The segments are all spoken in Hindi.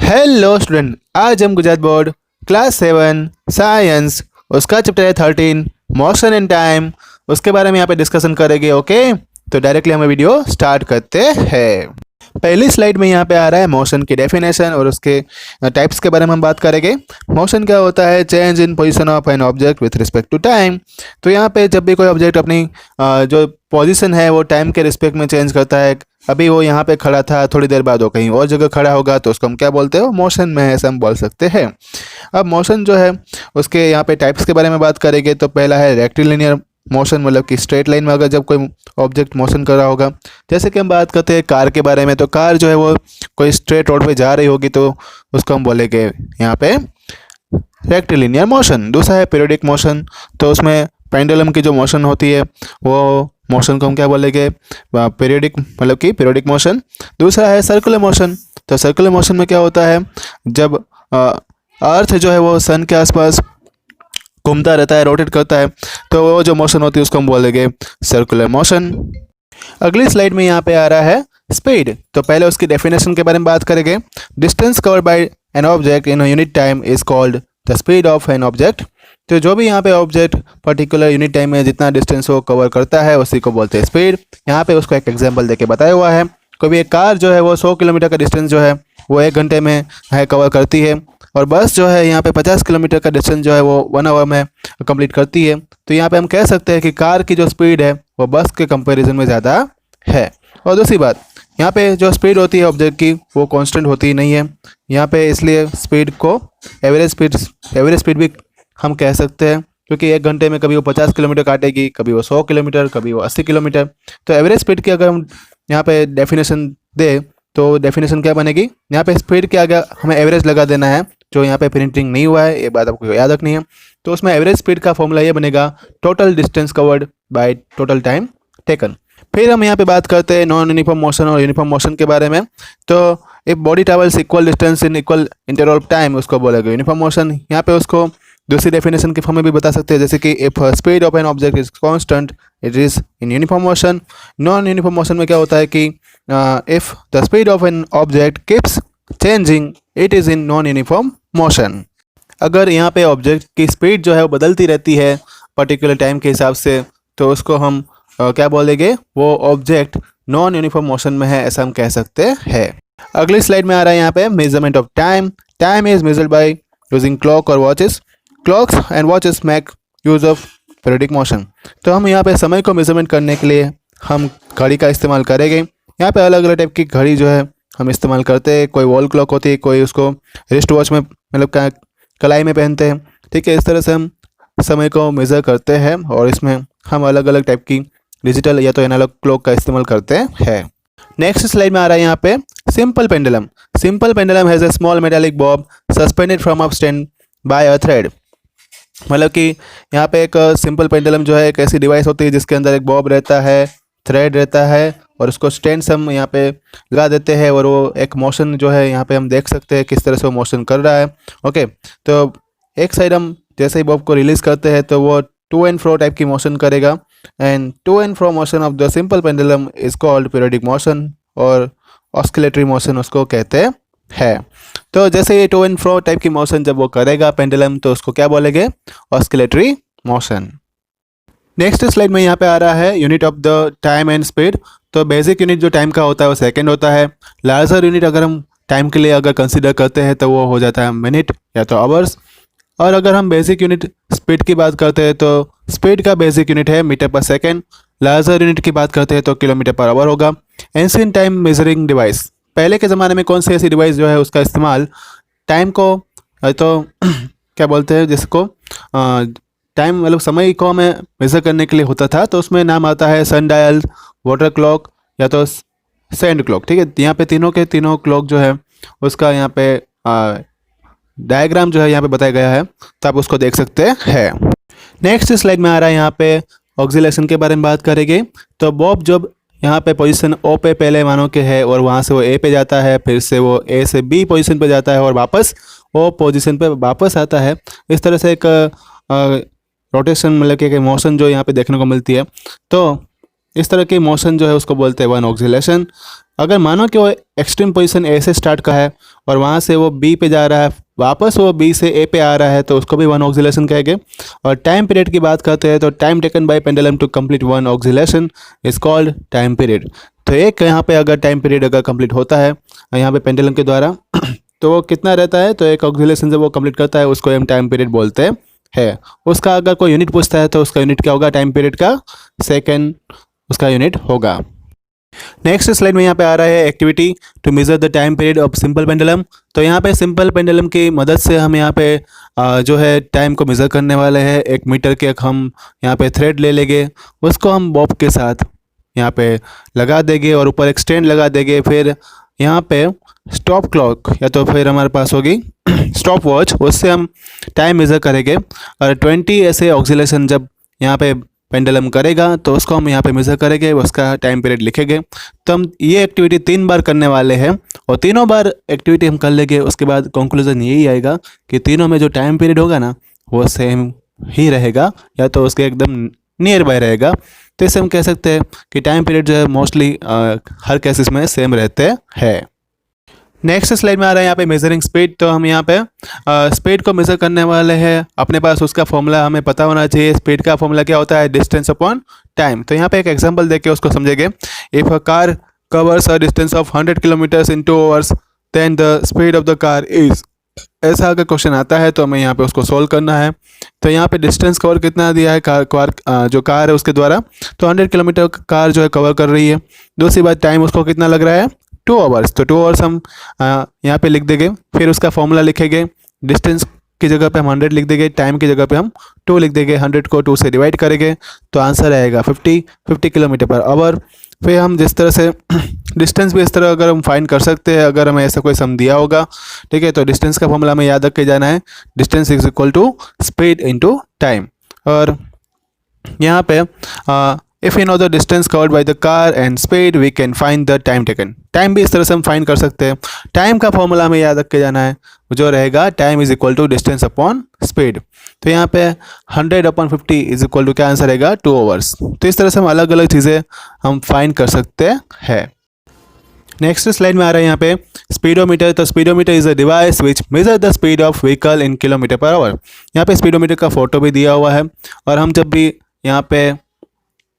हेलो स्टूडेंट, आज हम गुजरात बोर्ड क्लास 7 साइंस उसका चैप्टर है 13 मोशन एंड टाइम, उसके बारे में यहाँ पे डिस्कशन करेंगे। ओके, तो डायरेक्टली हमें वीडियो स्टार्ट करते हैं। पहली स्लाइड में यहाँ पे आ रहा है मोशन की डेफिनेशन और उसके टाइप्स के बारे में हम बात करेंगे। मोशन क्या होता है? Change in position of an object with respect to time. तो यहाँ पे जब भी कोई ऑब्जेक्ट अपनी जो पोजीशन है वो टाइम के रिस्पेक्ट में चेंज करता है। अभी वो यहाँ पे खड़ा था, थोड़ी देर बाद वो कहीं और जगह खड़ा होगा तो उसको हम क्या बोलते हो? मोशन में है, ऐसा हम बोल सकते हैं। अब मोशन जो है उसके यहाँ पे टाइप्स के बारे में बात करेंगे। तो पहला है रेक्टिलिनियर मोशन, मतलब कि स्ट्रेट लाइन में अगर जब कोई ऑब्जेक्ट मोशन कर रहा होगा। जैसे कि हम बात करते हैं कार के बारे में, तो कार जो है वो कोई स्ट्रेट रोड पे जा रही होगी तो उसको हम बोलेंगे यहाँ पे रेक्टिलिनियर मोशन। दूसरा है पीरियोडिक मोशन, तो उसमें पेंडुलम की जो मोशन होती है वो मोशन को हम क्या बोलेंगे? पीरियोडिक, मतलब कि पीरियोडिक मोशन। दूसरा है सर्कुलर मोशन, तो सर्कुलर मोशन में क्या होता है? जब अर्थ जो है वो सन के आसपास घूमता रहता है, रोटेट करता है, तो वो जो मोशन होती है उसको हम बोलेंगे सर्कुलर मोशन। अगली स्लाइड में यहाँ पे आ रहा है स्पीड। तो पहले उसकी डेफिनेशन के बारे में बात करेंगे। Distance covered bye an object in unit time is called the speed of an object. तो जो भी यहाँ पे ऑब्जेक्ट पर्टिकुलर यूनिट टाइम में जितना डिस्टेंस वो कवर करता है उसी को बोलते हैं स्पीड। यहाँ पे उसको एक एग्जांपल देके बताया हुआ है। कोई भी एक कार जो है वो 100 किलोमीटर का डिस्टेंस जो है वो 1 घंटे में है कवर करती है, और बस जो है यहाँ पे 50 किलोमीटर का डिस्टेंस जो है वो 1 आवर में कंप्लीट करती है। तो यहाँ पे हम कह सकते हैं कि कार की जो स्पीड है वो बस के कंपैरिजन में ज़्यादा है। और दूसरी बात, यहाँ पे जो स्पीड होती है ऑब्जेक्ट की वो कांस्टेंट होती नहीं है यहाँ पे, इसलिए स्पीड को एवरेज स्पीड भी हम कह सकते हैं, क्योंकि 1 घंटे में कभी वो 50 किलोमीटर काटेगी, कभी वो 100 किलोमीटर, कभी वो 80 किलोमीटर। तो एवरेज स्पीड की अगर हम यहाँ पे डेफिनेशन दे तो डेफिनेशन क्या बनेगी? यहाँ पे स्पीड के आगे हमें एवरेज लगा देना है, जो यहाँ पे प्रिंटिंग नहीं हुआ है, ये बात आपको याद रखनी है। तो उसमें एवरेज स्पीड का फॉर्मूला ये बनेगा total distance covered by total time taken. फिर हम यहाँ पे बात करते हैं नॉन यूनिफॉर्म मोशन और यूनिफॉर्म मोशन के बारे में। तो if body travels equal distance in equal interval of time, उसको बोलेगा यूनिफॉर्म मोशन। यहाँ पे उसको दूसरी डेफिनेशन के फॉर्म में भी बता सकते हैं, जैसे कि if speed of an object is constant it is in uniform motion. Non uniform motion में क्या होता है कि if the speed of an object keeps changing it is in non uniform motion. अगर यहाँ पे ऑब्जेक्ट की स्पीड जो है वो बदलती रहती है पर्टिकुलर टाइम के हिसाब से, तो उसको हम क्या बोलेंगे? वो ऑब्जेक्ट नॉन यूनिफॉर्म मोशन में है, ऐसा हम कह सकते हैं। अगली स्लाइड में आ रहा है यहाँ पे measurement of time. Time is measured by using clock और watches. Clocks and watches make use of periodic motion. तो हम यहाँ पे समय को मेजरमेंट करने के लिए हम घड़ी का इस्तेमाल करेंगे। यहाँ पे अलग अलग टाइप की घड़ी जो है हम इस्तेमाल करते हैं। कोई वॉल क्लॉक होती है, कोई उसको रिस्ट वॉच में, मतलब कलाई में पहनते हैं। ठीक है, इस तरह से हम समय को मेज़र करते हैं और इसमें हम अलग अलग टाइप की डिजिटल या तो एनालॉग क्लॉक का इस्तेमाल करते हैं। नेक्स्ट स्लाइड में आ रहा है यहाँ पे simple pendulum. Simple pendulum has a small metallic Bob suspended from up stand by a thread. मतलब कि यहाँ पे एक सिंपल पेंडुलम जो है एक ऐसी डिवाइस होती है जिसके अंदर एक बॉब रहता है, थ्रेड रहता है, और उसको स्टैंड्स हम यहाँ पे लगा देते हैं, और वो एक मोशन जो है यहाँ पे हम देख सकते हैं किस तरह से वो मोशन कर रहा है। ओके, तो एक साइड हम जैसे ही बॉब को रिलीज़ करते हैं तो वो टू एंड फ्रो टाइप की मोशन करेगा, and to and fro motion of the simple pendulum is called periodic motion, और ऑस्किलेटरी मोशन उसको कहते हैं। तो जैसे ये टू एंड फ्रो टाइप की मोशन जब वो करेगा पेंडुलम, तो उसको क्या बोलेंगे? Oscillatory motion. नेक्स्ट स्लाइड में यहाँ पे आ रहा है unit of the time and speed. तो बेसिक यूनिट जो टाइम का होता है वो सेकंड होता है। लार्जर यूनिट अगर हम टाइम के लिए अगर कंसीडर करते हैं तो वो हो जाता है मिनट या तो आवर्स। और अगर हम बेसिक यूनिट स्पीड की बात करते हैं तो स्पीड का बेसिक यूनिट है मीटर पर सेकेंड। लार्जर यूनिट की बात करते हैं तो किलोमीटर पर आवर होगा। एंशिएंट टाइम मेजरिंग डिवाइस, पहले के ज़माने में कौन सी ऐसी डिवाइस जो है उसका इस्तेमाल टाइम को तो क्या बोलते हैं जिसको टाइम, मतलब समय को हमें मेज़र करने के लिए होता था, तो उसमें नाम आता है सन डायल, वाटर क्लॉक या तो सैंड क्लॉक। ठीक है, यहाँ पे तीनों के तीनों क्लॉक जो है उसका यहाँ पे डायग्राम जो है यहाँ पे बताया गया है, तो आप उसको देख सकते हैं। नेक्स्ट स्लाइड में आ रहा है यहाँ पे ऑक्सीलेशन के बारे में बात करेंगे। तो बॉब जब यहाँ पे पोजीशन ओ पे पहले मानो के है और वहाँ से वो ए पे जाता है, फिर से वो ए से बी पोजीशन पे जाता है और वापस ओ पोजीशन पे वापस आता है। इस तरह से एक रोटेशन, मतलब कि मोशन जो यहाँ पे देखने को मिलती है। तो इस तरह की मोशन जो है उसको बोलते हैं वन ऑक्सीलेशन। अगर मानो कि वो एक्सट्रीम पोजीशन ए से स्टार्ट का है और वहाँ से वो बी पे जा रहा है, वापस वो बी से ए पे आ रहा है, तो उसको भी वन ऑक्सीलेशन कहेंगे। और टाइम पीरियड की बात करते हैं तो time taken by pendulum to complete one oscillation is called time period. तो एक यहाँ पे अगर टाइम पीरियड अगर कंप्लीट होता है यहाँ पे पेंडुलम के द्वारा तो वो कितना रहता है, तो एक ऑक्सीलेशन जब वो कंप्लीट करता है उसको हम टाइम पीरियड बोलते हैं। उसका अगर कोई यूनिट पूछता है तो उसका यूनिट क्या होगा, टाइम पीरियड का सेकेंड उसका यूनिट होगा। नेक्स्ट स्लाइड में यहाँ पे आ रहा है activity to measure the time period of simple pendulum. तो यहाँ पे सिंपल पेंडुलम की मदद से हम यहाँ पे जो है टाइम को मेज़र करने वाले हैं। 1 मीटर के हम यहाँ पे थ्रेड ले लेंगे, उसको हम बॉब के साथ यहाँ पे लगा देंगे और ऊपर एक स्टैंड लगा देंगे। फिर यहाँ पे स्टॉप क्लॉक या तो फिर हमारे पास होगी स्टॉप वॉच, उससे हम टाइम मेज़र करेंगे। और 20 ऐसे ऑक्सीलेशन जब यहाँ पे पेंडुलम करेगा तो उसको हम यहाँ पे मेज़र करेंगे, उसका टाइम पीरियड लिखेंगे। तो हम ये एक्टिविटी 3 बार करने वाले हैं और तीनों बार एक्टिविटी हम कर लेंगे। उसके बाद कंक्लूजन यही आएगा कि तीनों में जो टाइम पीरियड होगा ना वो सेम ही रहेगा या तो उसके एकदम नियर बाय रहेगा। तो इससे हम कह सकते हैं कि टाइम पीरियड जो है मोस्टली हर केसेस में सेम रहते हैं। नेक्स्ट स्लाइड में आ रहा है यहाँ पे मेजरिंग स्पीड। तो हम यहाँ पे स्पीड को मेज़र करने वाले हैं। अपने पास उसका फॉर्मूला हमें पता होना चाहिए। स्पीड का फॉर्मूला क्या होता है, डिस्टेंस अपॉन टाइम। तो यहाँ पे एक एग्जांपल देख के उसको समझेंगे। If a car covers a distance of 100 kilometres in 2 hours then the speed of the car is. ऐसा अगर क्वेश्चन आता है तो हमें यहाँ पे उसको सोल्व करना है। तो यहाँ पे डिस्टेंस कवर कितना दिया है जो कार है उसके द्वारा, तो 100 किलोमीटर कार जो है कवर कर रही है। दूसरी बात टाइम उसको कितना लग रहा है, 2 आवर्स। तो 2 आवर्स हम यहाँ पे लिख देंगे। फिर उसका फॉर्मूला लिखेंगे। डिस्टेंस की जगह पे हम 100 लिख देंगे, टाइम की जगह पे हम 2 लिख देंगे। 100 को 2 से डिवाइड करेंगे तो आंसर आएगा 50 किलोमीटर पर आवर। फिर हम जिस तरह से डिस्टेंस भी इस तरह अगर हम फाइंड कर सकते हैं अगर हमें ऐसा कोई सम दिया होगा, ठीक है। तो डिस्टेंस का फॉर्मूला हमें याद रख के जाना है, distance is equal to speed into time. और यहाँ पे if you know the distance covered by the car and speed we can find the time taken. Time भी इस तरह से हम फाइंड कर सकते हैं। टाइम का फॉर्मूला हमें याद रख के जाना है, जो रहेगा time is equal to distance upon speed. तो यहाँ पे 100 अपॉन 50 इज इक्वल टू क्या आंसर रहेगा, 2 आवर्स। तो इस तरह से हम अलग अलग चीज़ें हम फाइंड कर सकते हैं। नेक्स्ट स्लाइड में आ रहा है यहाँ पे स्पीडोमीटर। तो speedometer is a device which measure the speed of vehicle in kilometre per hour. यहाँ पे स्पीडोमीटर का फोटो भी दिया हुआ है। और हम जब भी यहाँ पे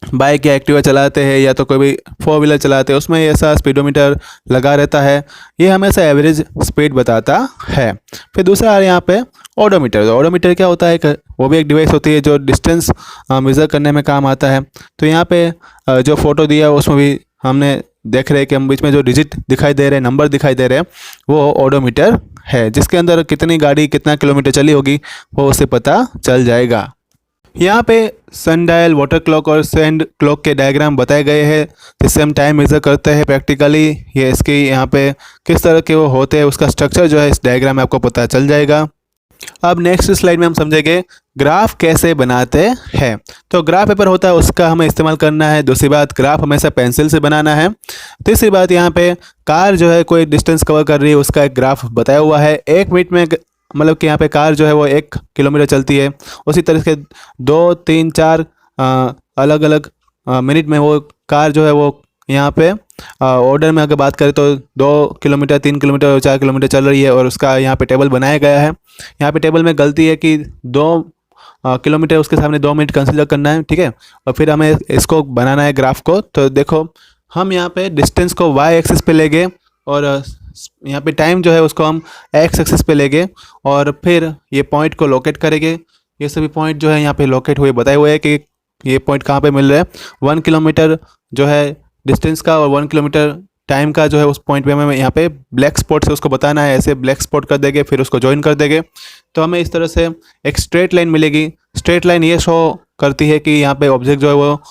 बाइक या एक्टिवा चलाते हैं या तो कोई भी 4 व्हीलर चलाते हैं उसमें ऐसा स्पीडोमीटर लगा रहता है, ये हमेशा एवरेज स्पीड बताता है। फिर दूसरा आ रहा है यहाँ पे ओडोमीटर। तो ओडोमीटर क्या होता है, वो भी एक डिवाइस होती है जो डिस्टेंस मेज़र करने में काम आता है। तो यहाँ पे जो फोटो दिया है उसमें भी हमने देख रहे हैं कि हम बीच में जो डिजिट दिखाई दे रहे हैं, नंबर दिखाई दे रहे हैं, वो ओडोमीटर है, जिसके अंदर कितनी गाड़ी कितना किलोमीटर चली होगी वो उससे पता चल जाएगा। यहाँ पे सनडायल, वाटर क्लॉक और सैंड क्लॉक के डायग्राम बताए गए हैं जिससे हम टाइम मेज़र करते हैं प्रैक्टिकली। ये इसके यहाँ पे किस तरह के वो होते हैं उसका स्ट्रक्चर जो है इस डायग्राम में आपको पता चल जाएगा। अब नेक्स्ट स्लाइड में हम समझेंगे ग्राफ कैसे बनाते हैं। तो ग्राफ पेपर होता है उसका हमें इस्तेमाल करना है। दूसरी बात ग्राफ हमेशा पेंसिल से बनाना है। तीसरी बात यहाँ पे कार जो है कोई डिस्टेंस कवर कर रही है उसका एक ग्राफ बताया हुआ है। 1 मिनट में मतलब कि यहाँ पे कार जो है वो 1 किलोमीटर चलती है, उसी तरह से 2, 3, 4 अलग अलग मिनट में वो कार जो है वो यहाँ पे ऑर्डर में अगर बात करें तो 2 किलोमीटर, 3 किलोमीटर और 4 किलोमीटर चल रही है। और उसका यहाँ पे टेबल बनाया गया है। यहाँ पे टेबल में गलती है कि 2 किलोमीटर उसके सामने 2 मिनट कंसीडर करना है, ठीक है। और फिर हमें इसको बनाना है ग्राफ को। तो देखो हम यहाँ पे डिस्टेंस को y एक्सिस पे लेंगे और यहाँ पे टाइम जो है उसको हम x एक्सिस पे लेंगे और फिर ये पॉइंट को लोकेट करेंगे। ये सभी पॉइंट जो है यहाँ पे लोकेट हुए बताए हुए हैं कि ये पॉइंट कहाँ पे मिल रहे हैं। 1 किलोमीटर जो है डिस्टेंस का और 1 किलोमीटर टाइम का जो है उस पॉइंट पे हमें यहाँ पे ब्लैक स्पॉट से उसको बताना है। ऐसे ब्लैक स्पॉट कर देंगे फिर उसको ज्वाइन कर देंगे तो हमें इस तरह से एक स्ट्रेट लाइन मिलेगी। स्ट्रेट लाइन ये शो करती है कि यहाँ पे ऑब्जेक्ट जो है वो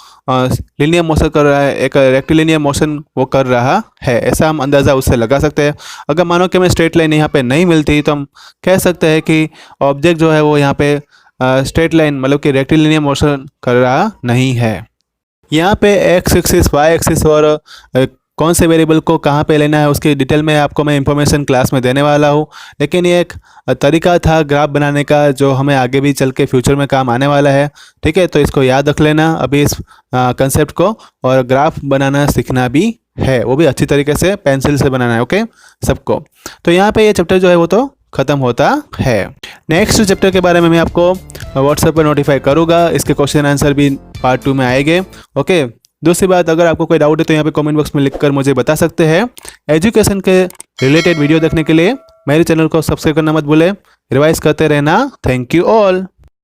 लीनियर मोशन कर रहा है, एक रेक्टिलिनियर मोशन वो कर रहा है। ऐसा हम अंदाज़ा उससे लगा सकते हैं। अगर मानो कि हमें स्ट्रेट लाइन यहाँ पे नहीं मिलती तो हम कह सकते हैं कि ऑब्जेक्ट जो है वो यहाँ पे स्ट्रेट लाइन मतलब कि रेक्टिलिनियर मोशन कर रहा नहीं है। यहाँ पे x एक्सिस, y एक्सिस और कौन से वेरिएबल को कहाँ पे लेना है उसकी डिटेल में आपको मैं इंफॉर्मेशन क्लास में देने वाला हूँ। लेकिन ये एक तरीका था ग्राफ बनाने का जो हमें आगे भी चल के फ्यूचर में काम आने वाला है। ठीक है, तो इसको याद रख लेना अभी इस कंसेप्ट को, और ग्राफ बनाना सीखना भी है, वो भी अच्छी तरीके से पेंसिल से बनाना है। ओके सबको। तो यहाँ पे ये चैप्टर जो है वो तो ख़त्म होता है। नेक्स्ट चैप्टर के बारे में मैं आपको व्हाट्सएप पर नोटिफाई करूँगा, इसके क्वेश्चन आंसर भी पार्ट 2 में आएंगे। ओके, दूसरी बात, अगर आपको कोई डाउट है तो यहाँ पे कमेंट बॉक्स में लिखकर मुझे बता सकते हैं। एजुकेशन के रिलेटेड वीडियो देखने के लिए मेरे चैनल को सब्सक्राइब करना मत भूलें, रिवाइज करते रहना। Thank you all.